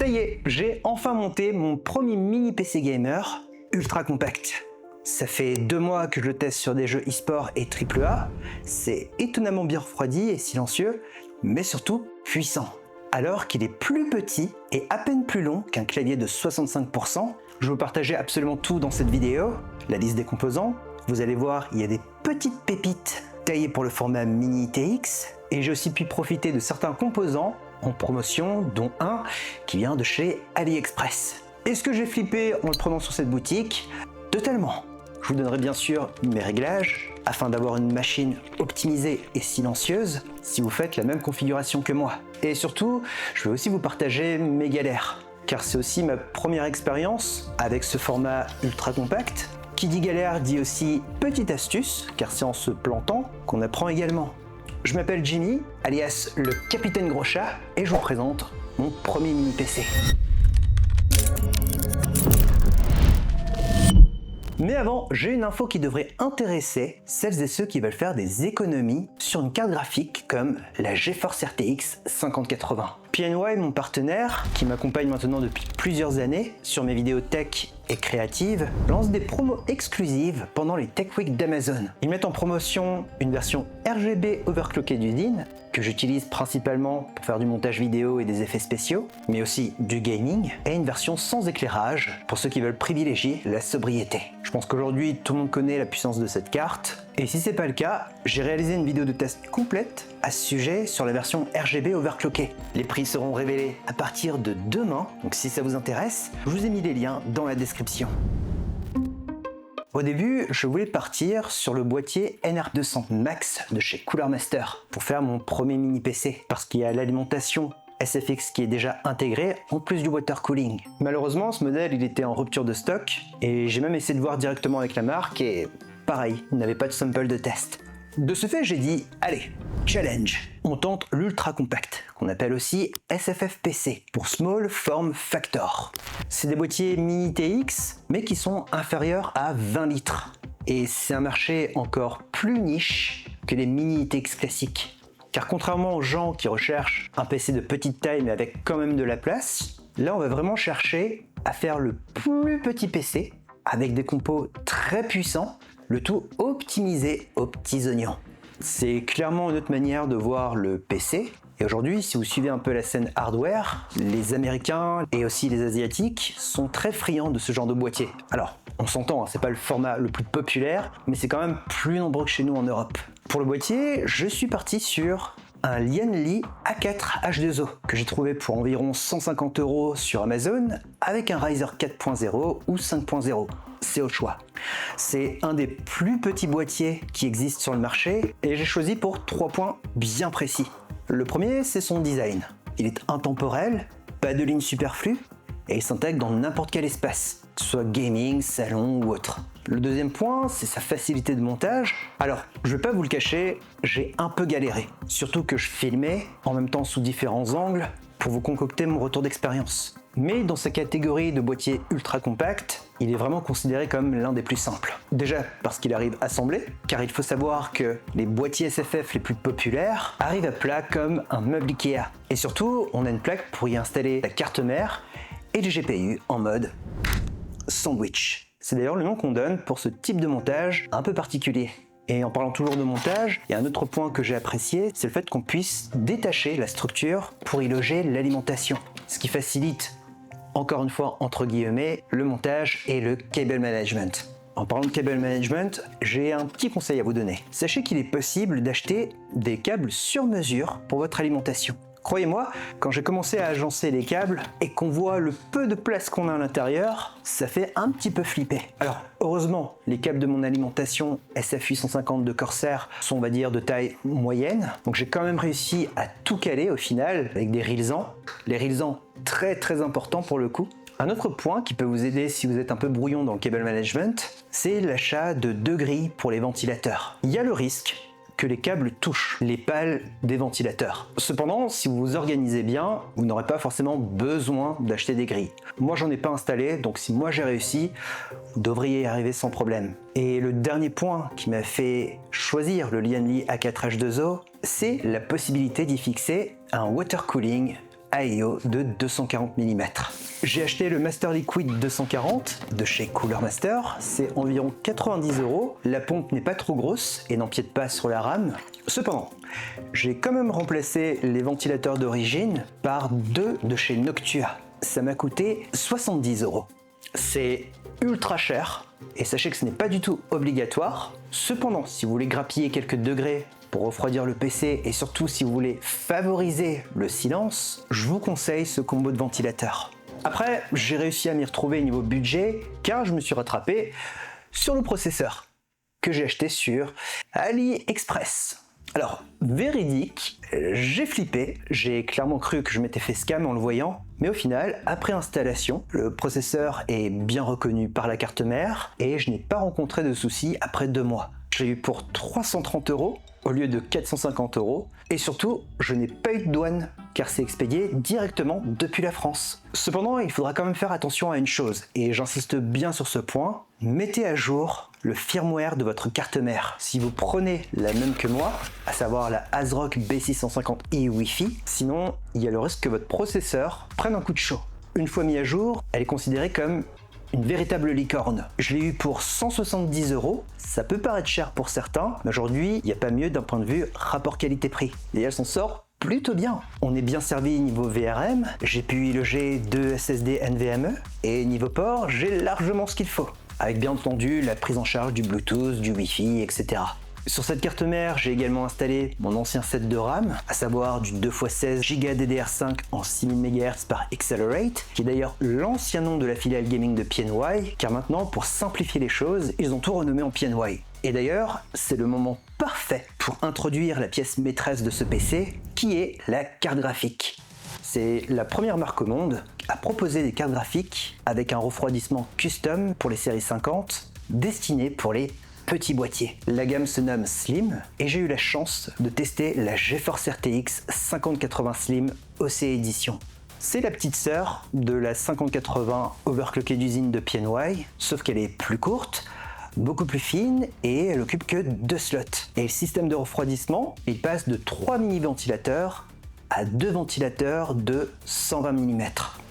y est, j'ai enfin monté mon premier mini PC gamer ultra compact. Ça fait 2 mois que je le teste sur des jeux e-sport et AAA. C'est étonnamment bien refroidi et silencieux, mais surtout puissant. Alors qu'il est plus petit et à peine plus long qu'un clavier de 65%, je vais vous partager absolument tout dans cette vidéo. La liste des composants, vous allez voir, il y a des petites pépites taillées pour le format mini TX, et j'ai aussi pu profiter de certains composants en promotion, dont un qui vient de chez AliExpress. Est-ce que j'ai flippé en le prenant sur cette boutique? Totalement. Je vous donnerai bien sûr mes réglages afin d'avoir une machine optimisée et silencieuse si vous faites la même configuration que moi. Et surtout, je vais aussi vous partager mes galères, car c'est aussi ma première expérience avec ce format ultra compact. Qui dit galère dit aussi petite astuce, car c'est en se plantant qu'on apprend également. Je m'appelle Jimmy, alias le Capitaine Gros Chat, et je vous présente mon premier mini PC. Mais avant, j'ai une info qui devrait intéresser celles et ceux qui veulent faire des économies sur une carte graphique comme la GeForce RTX 5080. PNY, mon partenaire, qui m'accompagne maintenant depuis plusieurs années sur mes vidéos tech et créatives, lance des promos exclusives pendant les Tech Week d'Amazon. Ils mettent en promotion une version RGB overclockée d'usine, que j'utilise principalement pour faire du montage vidéo et des effets spéciaux, mais aussi du gaming, et une version sans éclairage pour ceux qui veulent privilégier la sobriété. Je pense qu'aujourd'hui tout le monde connaît la puissance de cette carte, et si c'est pas le cas, j'ai réalisé une vidéo de test complète à ce sujet sur la version RGB overclockée. Les prix seront révélés à partir de demain, donc si ça vous intéresse, je vous ai mis les liens dans la description. Au début, je voulais partir sur le boîtier NR200 Max de chez Cooler Master pour faire mon premier mini PC, parce qu'il y a l'alimentation SFX qui est déjà intégrée, en plus du water cooling. Malheureusement, ce modèle il était en rupture de stock, et j'ai même essayé de voir directement avec la marque, et pareil, il n'avait pas de sample de test. De ce fait, j'ai dit, allez, challenge. On tente l'ultra compact, qu'on appelle aussi SFF-PC, pour Small Form Factor. C'est des boîtiers mini TX, mais qui sont inférieurs à 20 litres. Et c'est un marché encore plus niche que les mini TX classiques. Car contrairement aux gens qui recherchent un PC de petite taille mais avec quand même de la place, là on va vraiment chercher à faire le plus petit PC avec des compos très puissants, le tout optimisé aux petits oignons. C'est clairement une autre manière de voir le PC. Et aujourd'hui, si vous suivez un peu la scène hardware, les Américains et aussi les Asiatiques sont très friands de ce genre de boîtier. Alors, on s'entend, c'est pas le format le plus populaire, mais c'est quand même plus nombreux que chez nous en Europe. Pour le boîtier, je suis parti sur un Lianli A4 H2O que j'ai trouvé pour environ 150 € sur Amazon avec un Riser 4.0 ou 5.0. C'est au choix. C'est un des plus petits boîtiers qui existent sur le marché et j'ai choisi pour 3 points bien précis. Le premier, c'est son design. Il est intemporel, pas de ligne superflue et il s'intègre dans n'importe quel espace, que ce soit gaming, salon ou autre. Le deuxième point, c'est sa facilité de montage. Alors, je vais pas vous le cacher, j'ai un peu galéré. Surtout que je filmais en même temps sous différents angles pour vous concocter mon retour d'expérience. Mais dans sa catégorie de boîtier ultra compact, il est vraiment considéré comme l'un des plus simples. Déjà parce qu'il arrive assemblé, car il faut savoir que les boîtiers SFF les plus populaires arrivent à plat comme un meuble Ikea. Et surtout, on a une plaque pour y installer la carte mère et le GPU en mode sandwich. C'est d'ailleurs le nom qu'on donne pour ce type de montage un peu particulier. Et en parlant toujours de montage, il y a un autre point que j'ai apprécié, c'est le fait qu'on puisse détacher la structure pour y loger l'alimentation. Ce qui facilite, encore une fois entre guillemets, le montage et le cable management. En parlant de cable management, j'ai un petit conseil à vous donner. Sachez qu'il est possible d'acheter des câbles sur mesure pour votre alimentation. Croyez-moi, quand j'ai commencé à agencer les câbles et qu'on voit le peu de place qu'on a à l'intérieur, ça fait un petit peu flipper. Alors, heureusement, les câbles de mon alimentation SF850 de Corsair sont, on va dire, de taille moyenne. Donc j'ai quand même réussi à tout caler au final avec des Rilsan. Les Rilsan, très importants pour le coup. Un autre point qui peut vous aider si vous êtes un peu brouillon dans le cable management, c'est l'achat de 2 grilles pour les ventilateurs. Il y a le risque que les câbles touchent les pales des ventilateurs. Cependant, si vous vous organisez bien, vous n'aurez pas forcément besoin d'acheter des grilles. Moi, j'en ai pas installé, donc si moi j'ai réussi, vous devriez y arriver sans problème. Et le dernier point qui m'a fait choisir le Lianli A4 H2O, c'est la possibilité d'y fixer un water cooling AEO de 240 mm. J'ai acheté le Master Liquid 240 de chez Cooler Master, c'est environ 90 €. La pompe n'est pas trop grosse et n'empiète pas sur la rame. Cependant, j'ai quand même remplacé les ventilateurs d'origine par deux de chez Noctua. Ça m'a coûté 70 €. C'est ultra cher et sachez que ce n'est pas du tout obligatoire. Cependant, si vous voulez grappiller quelques degrés pour refroidir le PC et surtout si vous voulez favoriser le silence, je vous conseille ce combo de ventilateurs. Après, j'ai réussi à m'y retrouver niveau budget car je me suis rattrapé sur le processeur que j'ai acheté sur AliExpress. Alors, véridique, j'ai flippé, j'ai clairement cru que je m'étais fait scam en le voyant, mais au final, après installation, le processeur est bien reconnu par la carte mère et je n'ai pas rencontré de soucis après 2 mois. J'ai eu pour 330 € au lieu de 450 € et surtout, je n'ai pas eu de douane car c'est expédié directement depuis la France. Cependant, il faudra quand même faire attention à une chose et j'insiste bien sur ce point, mettez à jour le firmware de votre carte mère. Si vous prenez la même que moi, à savoir la ASRock B650i Wi-Fi, sinon il y a le risque que votre processeur prenne un coup de chaud. Une fois mis à jour, elle est considérée comme une véritable licorne. Je l'ai eu pour 170 €, ça peut paraître cher pour certains, mais aujourd'hui il n'y a pas mieux d'un point de vue rapport qualité-prix. Et elle s'en sort plutôt bien. On est bien servi niveau VRM, GPU G 2 SSD NVMe, et niveau port, j'ai largement ce qu'il faut. Avec bien entendu la prise en charge du Bluetooth, du Wi-Fi, etc. Sur cette carte mère, j'ai également installé mon ancien set de RAM, à savoir du 2x16 Go DDR5 en 6000 MHz par Accelerate, qui est d'ailleurs l'ancien nom de la filiale gaming de PNY, car maintenant, pour simplifier les choses, ils ont tout renommé en PNY. Et d'ailleurs, c'est le moment parfait pour introduire la pièce maîtresse de ce PC, qui est la carte graphique. C'est la première marque au monde à proposer des cartes graphiques avec un refroidissement custom pour les séries 50, destiné pour les petits boîtiers. La gamme se nomme Slim et j'ai eu la chance de tester la GeForce RTX 5080 Slim OC Edition. C'est la petite sœur de la 5080 overclockée d'usine de PNY, sauf qu'elle est plus courte, beaucoup plus fine et elle occupe que 2 slots. Et le système de refroidissement, il passe de 3 mini ventilateurs à 2 ventilateurs de 120 mm.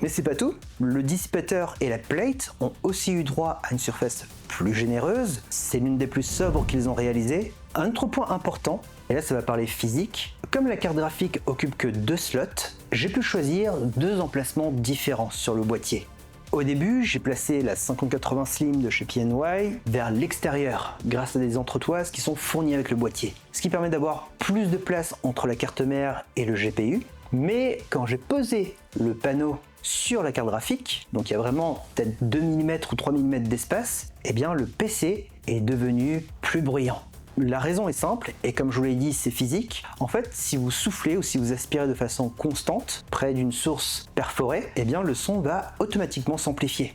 Mais c'est pas tout, le dissipateur et la plate ont aussi eu droit à une surface plus généreuse, c'est l'une des plus sobres qu'ils ont réalisées. Un autre point important, et là ça va parler physique, comme la carte graphique occupe que 2 slots, j'ai pu choisir 2 emplacements différents sur le boîtier. Au début, j'ai placé la 5080 Slim de chez PNY vers l'extérieur grâce à des entretoises qui sont fournies avec le boîtier, ce qui permet d'avoir plus de place entre la carte mère et le GPU. Mais quand j'ai posé le panneau sur la carte graphique, donc il y a vraiment peut-être 2 mm ou 3 mm d'espace, eh bien le PC est devenu plus bruyant. La raison est simple, et comme je vous l'ai dit, c'est physique. En fait, si vous soufflez ou si vous aspirez de façon constante, près d'une source perforée, eh bien le son va automatiquement s'amplifier.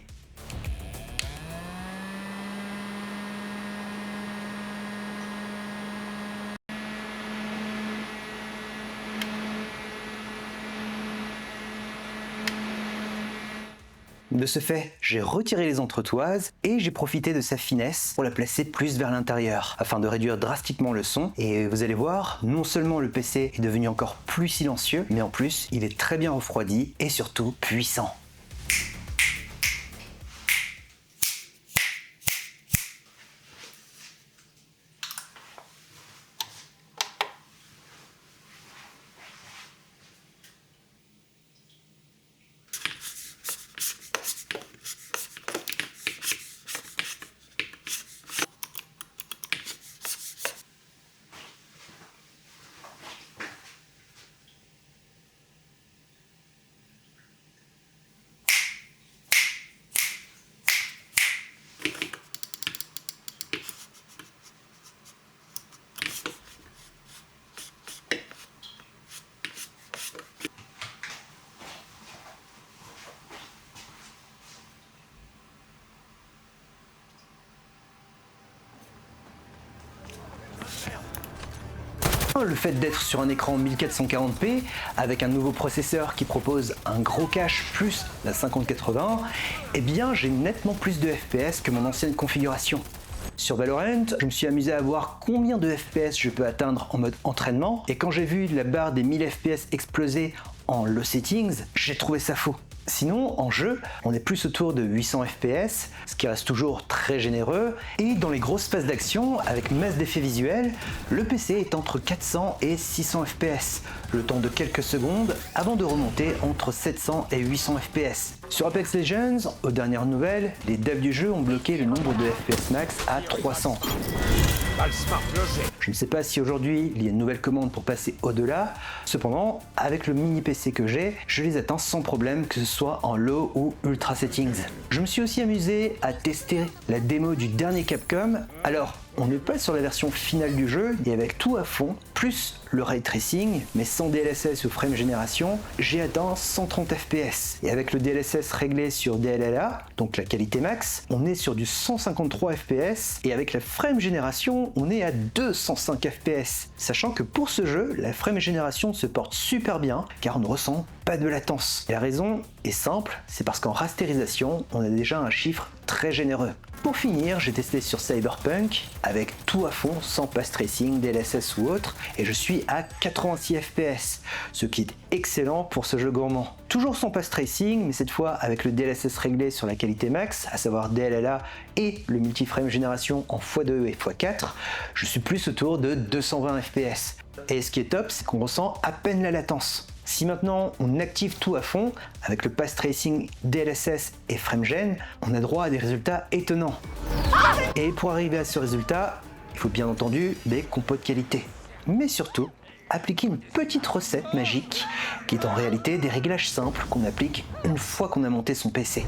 De ce fait, j'ai retiré les entretoises et j'ai profité de sa finesse pour la placer plus vers l'intérieur afin de réduire drastiquement le son. Et vous allez voir, non seulement le PC est devenu encore plus silencieux, mais en plus il est très bien refroidi et surtout puissant. Le fait d'être sur un écran 1440p avec un nouveau processeur qui propose un gros cache plus la 5080, eh bien j'ai nettement plus de FPS que mon ancienne configuration. Sur Valorant, je me suis amusé à voir combien de FPS je peux atteindre en mode entraînement, et quand j'ai vu la barre des 1000 FPS exploser en low settings, j'ai trouvé ça fou. Sinon, en jeu, on est plus autour de 800 fps, ce qui reste toujours très généreux, et dans les grosses phases d'action, avec masse d'effets visuels, le PC est entre 400 et 600 fps, le temps de quelques secondes avant de remonter entre 700 et 800 fps. Sur Apex Legends, aux dernières nouvelles, les devs du jeu ont bloqué le nombre de FPS max à 300. Je ne sais pas si aujourd'hui il y a une nouvelle commande pour passer au-delà, cependant, avec le mini PC que j'ai, je les atteins sans problème, que ce soit en low ou ultra settings. Je me suis aussi amusé à tester la démo du dernier Capcom. Alors, on n'est pas sur la version finale du jeu, et avec tout à fond, plus le ray tracing, mais sans DLSS ou frame génération, j'ai atteint 130 fps. Et avec le DLSS réglé sur DLLA, donc la qualité max, on est sur du 153 fps, et avec la frame génération, on est à 205 fps. Sachant que pour ce jeu, la frame génération se porte super bien, car on ne ressent pas de latence. Et la raison est simple, c'est parce qu'en rasterisation, on a déjà un chiffre très généreux. Pour finir, j'ai testé sur Cyberpunk avec tout à fond, sans pass tracing, DLSS ou autre, et je suis à 86 fps, ce qui est excellent pour ce jeu gourmand. Toujours sans pass tracing, mais cette fois avec le DLSS réglé sur la qualité max, à savoir DLLA et le multiframe génération en x2 et x4, je suis plus autour de 220 fps. Et ce qui est top, c'est qu'on ressent à peine la latence. Si maintenant on active tout à fond, avec le pass tracing, DLSS et FrameGen, on a droit à des résultats étonnants. Et pour arriver à ce résultat, il faut bien entendu des compos de qualité. Mais surtout, appliquer une petite recette magique, qui est en réalité des réglages simples qu'on applique une fois qu'on a monté son PC.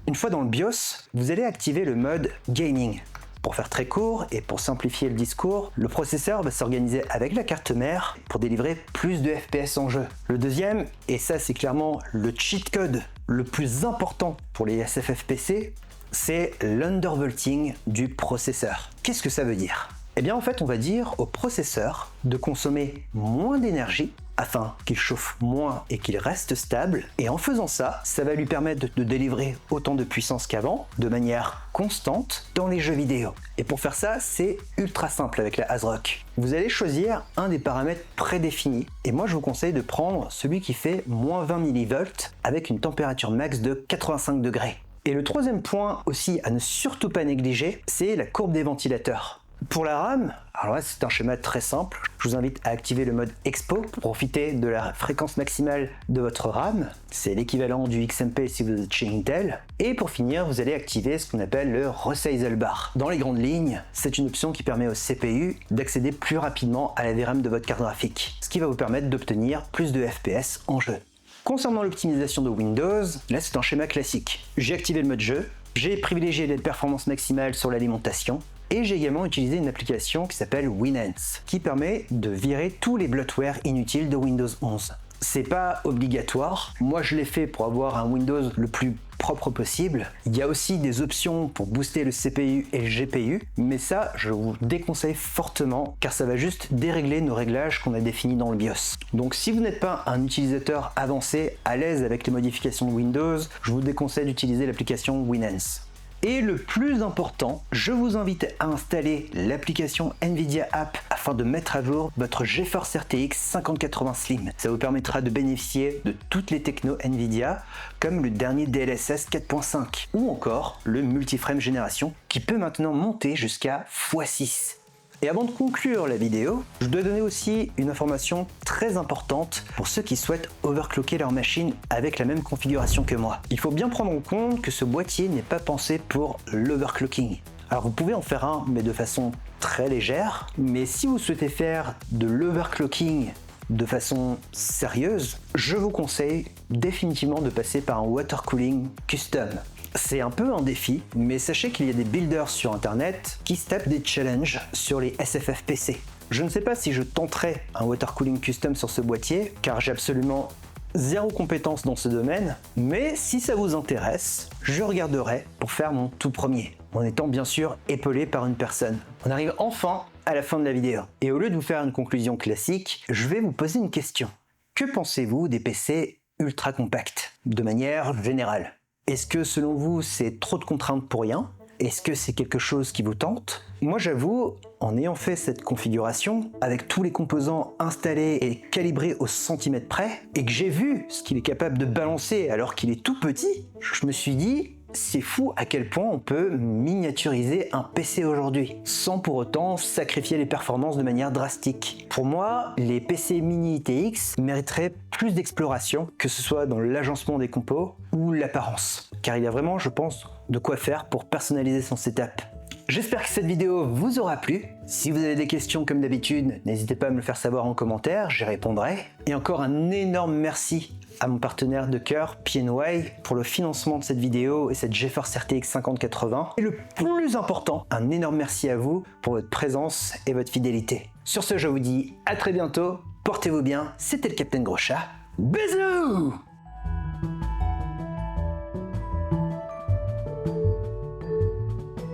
Une fois dans le BIOS, vous allez activer le mode Gaming. Pour faire très court et pour simplifier le discours, le processeur va s'organiser avec la carte mère pour délivrer plus de FPS en jeu. Le deuxième, et ça c'est clairement le cheat code le plus important pour les SFF PC, c'est l'undervolting du processeur. Qu'est-ce que ça veut dire ? Eh bien en fait on va dire au processeur de consommer moins d'énergie afin qu'il chauffe moins et qu'il reste stable, et en faisant ça, ça va lui permettre de délivrer autant de puissance qu'avant, de manière constante dans les jeux vidéo. Et pour faire ça, c'est ultra simple avec la ASRock. Vous allez choisir un des paramètres prédéfinis, et moi je vous conseille de prendre celui qui fait moins 20 mV avec une température max de 85 degrés. Et le troisième point aussi à ne surtout pas négliger, c'est la courbe des ventilateurs. Pour la RAM, alors là c'est un schéma très simple, je vous invite à activer le mode Expo pour profiter de la fréquence maximale de votre RAM, c'est l'équivalent du XMP si vous êtes chez Intel, et pour finir vous allez activer ce qu'on appelle le Resize Bar. Dans les grandes lignes, c'est une option qui permet au CPU d'accéder plus rapidement à la VRAM de votre carte graphique, ce qui va vous permettre d'obtenir plus de FPS en jeu. Concernant l'optimisation de Windows, là c'est un schéma classique. J'ai activé le mode jeu, j'ai privilégié les performances maximales sur l'alimentation, et j'ai également utilisé une application qui s'appelle WinEnse, qui permet de virer tous les bloatware inutiles de Windows 11. C'est pas obligatoire, moi je l'ai fait pour avoir un Windows le plus propre possible. Il y a aussi des options pour booster le CPU et le GPU, mais ça je vous déconseille fortement car ça va juste dérégler nos réglages qu'on a définis dans le BIOS. Donc si vous n'êtes pas un utilisateur avancé, à l'aise avec les modifications de Windows, je vous déconseille d'utiliser l'application WinEnse. Et le plus important, je vous invite à installer l'application Nvidia App afin de mettre à jour votre GeForce RTX 5080 Slim. Ça vous permettra de bénéficier de toutes les technos Nvidia, comme le dernier DLSS 4.5 ou encore le multiframe génération qui peut maintenant monter jusqu'à x6. Et avant de conclure la vidéo, je dois donner aussi une information très importante pour ceux qui souhaitent overclocker leur machine avec la même configuration que moi. Il faut bien prendre en compte que ce boîtier n'est pas pensé pour l'overclocking. Alors vous pouvez en faire un, mais de façon très légère, mais si vous souhaitez faire de l'overclocking de façon sérieuse, je vous conseille définitivement de passer par un water cooling custom. C'est un peu un défi, mais sachez qu'il y a des builders sur internet qui se tapent des challenges sur les SFF PC. Je ne sais pas si je tenterai un water cooling custom sur ce boîtier, car j'ai absolument zéro compétence dans ce domaine, mais si ça vous intéresse, je regarderai pour faire mon tout premier, en étant bien sûr épaulé par une personne. On arrive enfin à la fin de la vidéo, et au lieu de vous faire une conclusion classique, je vais vous poser une question. Que pensez-vous des PC ultra compacts, de manière générale ? Est-ce que selon vous c'est trop de contraintes pour rien ? Est-ce que c'est quelque chose qui vous tente? Moi j'avoue, en ayant fait cette configuration, avec tous les composants installés et calibrés au centimètre près, et que j'ai vu ce qu'il est capable de balancer alors qu'il est tout petit, je me suis dit, c'est fou à quel point on peut miniaturiser un PC aujourd'hui, sans pour autant sacrifier les performances de manière drastique. Pour moi, les PC mini ITX mériteraient plus d'exploration, que ce soit dans l'agencement des compos ou l'apparence. Car il y a vraiment, je pense, de quoi faire pour personnaliser son setup. J'espère que cette vidéo vous aura plu. Si vous avez des questions comme d'habitude, n'hésitez pas à me le faire savoir en commentaire, j'y répondrai. Et encore un énorme merci à mon partenaire de cœur, PNY, pour le financement de cette vidéo et cette GeForce RTX 5080. Et le plus important, un énorme merci à vous pour votre présence et votre fidélité. Sur ce, je vous dis à très bientôt, portez-vous bien, c'était le Captain Gros Chat. Bisous!